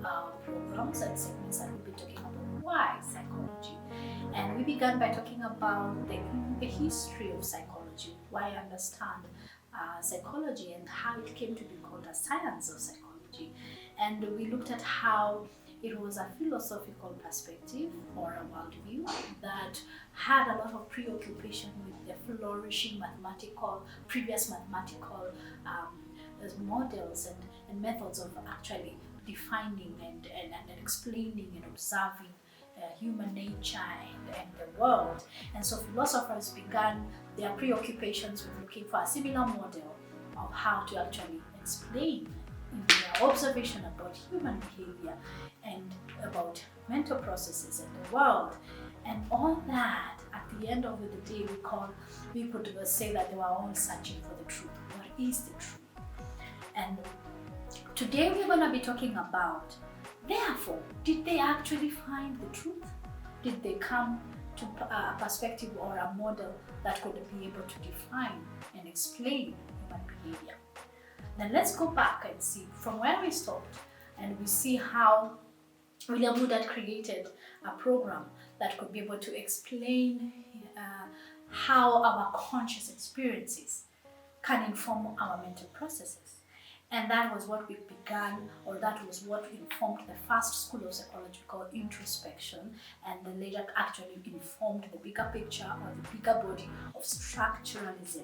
about programs and segments that we'll be talking about why psychology. And we began by talking about the history of psychology, why I understand psychology and how it came to be called a science of psychology. And we looked at how it was a philosophical perspective or a worldview that had a lot of preoccupation with the flourishing previous mathematical models and methods of actually defining and explaining and observing human nature and the world. And so philosophers began their preoccupations with looking for a similar model of how to actually explain in their observation about human behavior and about mental processes in the world. And all that, at the end of the day, we could say that they were all searching for the truth. What is the truth? And today we're going to be talking about, therefore, did they actually find the truth? Did they come to a perspective or a model that could be able to define and explain human behavior? Then let's go back and see from where we stopped, and we see how William Wood had created a program that could be able to explain how our conscious experiences can inform our mental processes. And that was what we began, or that was what informed the first school of psychology called introspection, and then later actually informed the bigger picture or the bigger body of structuralism,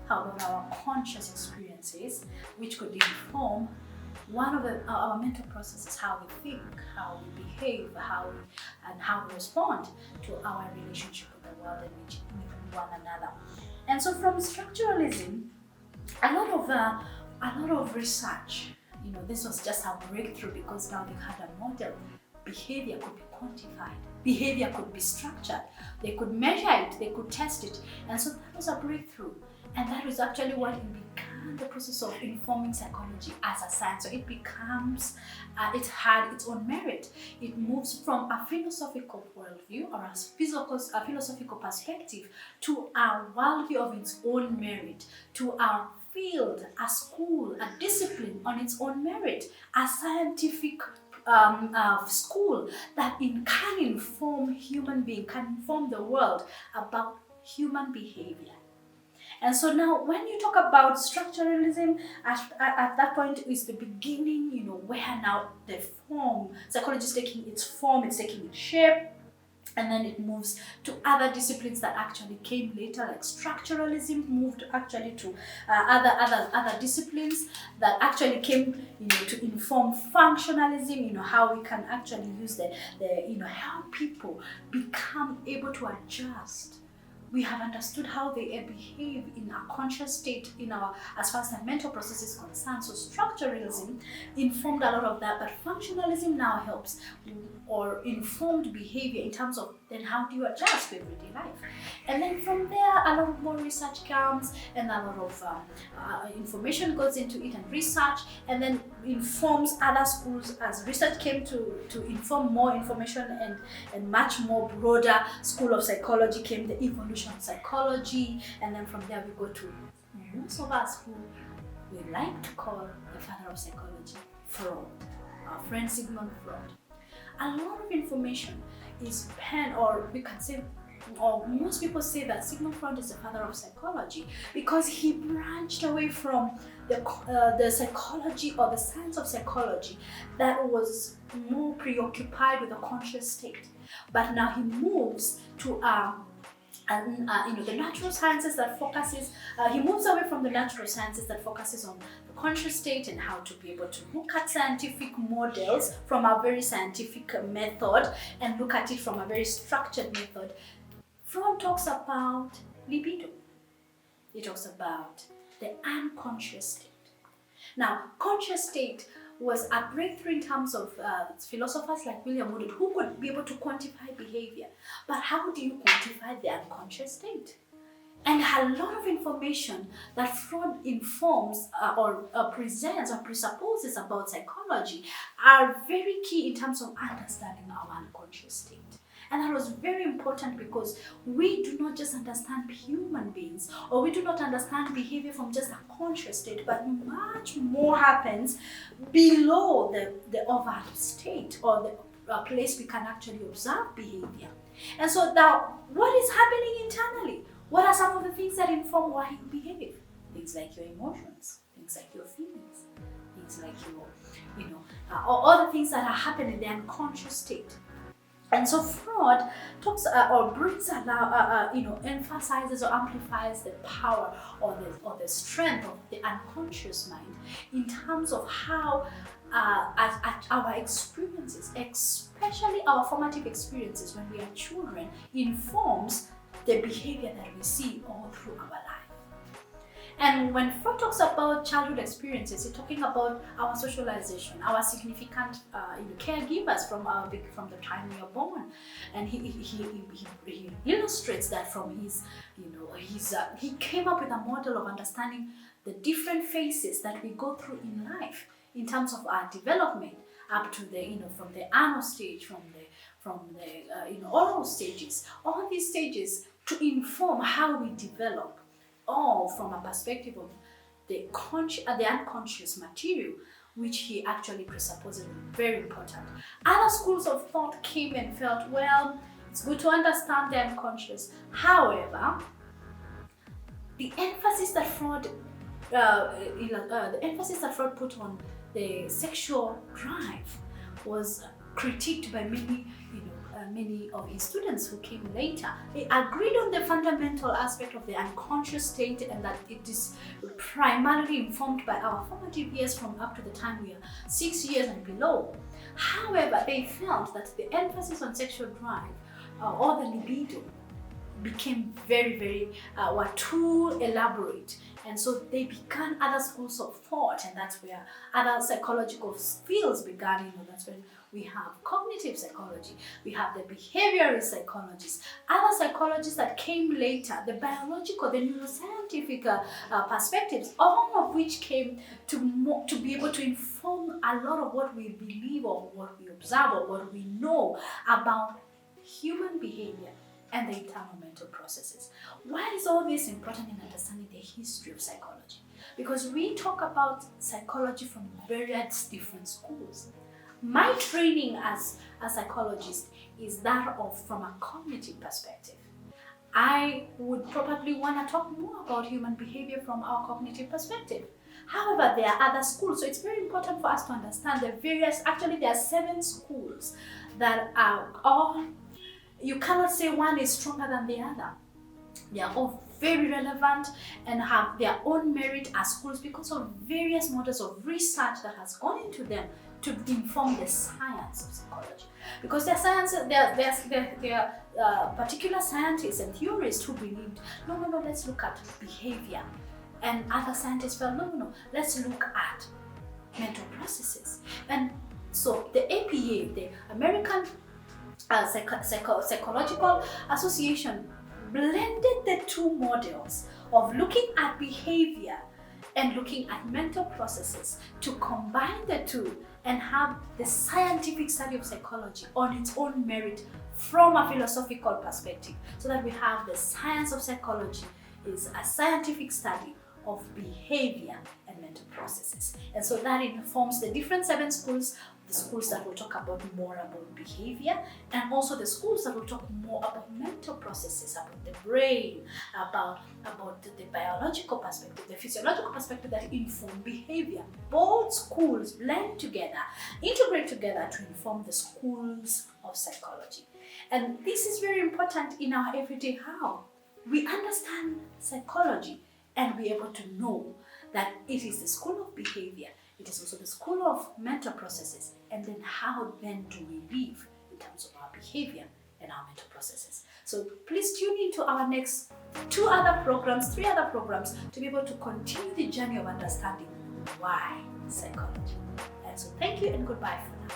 how about our conscious experiences, which could inform one of our mental processes, how we think, how we behave, how we respond to our relationship with the world and with one another. And so from structuralism, a lot of research, this was just a breakthrough because now they had a model. Behavior could be quantified, behavior could be structured, they could measure it, they could test it, and so that was a breakthrough. And that was actually what began the process of informing psychology as a science. So it becomes, it had its own merit. It moves from a philosophical worldview or a philosophical perspective to a worldview of its own merit, to a field, a school, a discipline on its own merit, a scientific school that can inform human being, can inform the world about human behavior. And so now when you talk about structuralism, at that point is the beginning, where now the form, psychology is taking its form, it's taking its shape, and then it moves to other disciplines that actually came later, like structuralism moved actually to other disciplines that actually came, to inform functionalism, how we can actually use the how people become able to adjust. We have understood how they behave in a conscious state as far as the mental process is concerned. So structuralism informed a lot of that, but functionalism now helps or informed behavior in terms of then how do you adjust to everyday life. And then from there, a lot more research comes and a lot of information goes into it and research, and then informs other schools as research came to inform more information and much more broader school of psychology came the evolution of psychology. And then from there we go to most of us who we like to call the father of psychology, Freud, our friend Sigmund Freud. A lot of information is penned, or we can say, or most people say that Sigmund Freud is the father of psychology because he branched away from the psychology or the science of psychology that was more preoccupied with the conscious state. But now he moves to the natural sciences that focuses, he moves away from the natural sciences that focuses on the conscious state and how to be able to look at scientific models from a very scientific method and look at it from a very structured method. Freud talks about libido. He talks about the unconscious state. Now, conscious state was a breakthrough in terms of philosophers like William Wood, who could be able to quantify behavior. But how do you quantify the unconscious state? And a lot of information that Freud informs or presents or presupposes about psychology are very key in terms of understanding our unconscious state. And that was very important because we do not just understand human beings, or we do not understand behavior from just a conscious state, but much more happens below the overt state, or the place we can actually observe behavior. And so now, what is happening internally? What are some of the things that inform why you behave? Things like your emotions, things like your feelings, things like all the things that are happening in the unconscious state. And so Freud talks or brings emphasizes or amplifies the power or the strength of the unconscious mind in terms of how our experiences, especially our formative experiences when we are children, informs the behavior that we see all through our life. And when Freud talks about childhood experiences, he's talking about our socialization, our significant caregivers from the time we are born, and he illustrates that from he came up with a model of understanding the different phases that we go through in life in terms of our development up to the from the ano stage, from the oral stages, all these stages to inform how we develop, all from a perspective of the unconscious material, which he actually presupposes very important. Other schools of thought came and felt, well, it's good to understand the unconscious. However, the emphasis that Freud put on the sexual drive was critiqued by many of his students who came later. They agreed on the fundamental aspect of the unconscious state, and that it is primarily informed by our formative years from up to the time we are 6 years and below. However, they felt that the emphasis on sexual drive or the libido became were too elaborate, and so they began other schools of thought, and that's where other psychological fields began. That's when we have cognitive psychology, we have the behavioral psychologists, other psychologists that came later, the biological, the neuroscientific perspectives, all of which came to be able to inform a lot of what we believe, or what we observe, or what we know about human behavior and the internal mental processes. Why is all this important in understanding the history of psychology? Because we talk about psychology from various different schools. My training as a psychologist is that of from a cognitive perspective. I would probably want to talk more about human behavior from our cognitive perspective. However, there are other schools, so it's very important for us to understand the various, actually there are 7 schools that are all, you cannot say one is stronger than the other. They are all very relevant and have their own merit as schools because of various models of research that has gone into them to inform the science of psychology. Because there are particular scientists and theorists who believed, no, let's look at behavior. And other scientists felt, no, let's look at mental processes. And so the APA, the American Psychological Association, blended the two models of looking at behavior and looking at mental processes to combine the two and have the scientific study of psychology on its own merit from a philosophical perspective, so that we have the science of psychology is a scientific study of behavior and mental processes. And so that informs the different 7 schools, the schools that will talk about more about behavior, and also the schools that will talk more about mental processes, about the brain, about the biological perspective, the physiological perspective that inform behavior. Both schools blend together, integrate together to inform the schools of psychology. And this is very important in our everyday how we understand psychology and be able to know that it is the school of behavior, it is also the school of mental processes, and then how then do we live in terms of our behavior and our mental processes. So please tune into our next 3 other programs to be able to continue the journey of understanding why psychology. And so thank you and goodbye for now.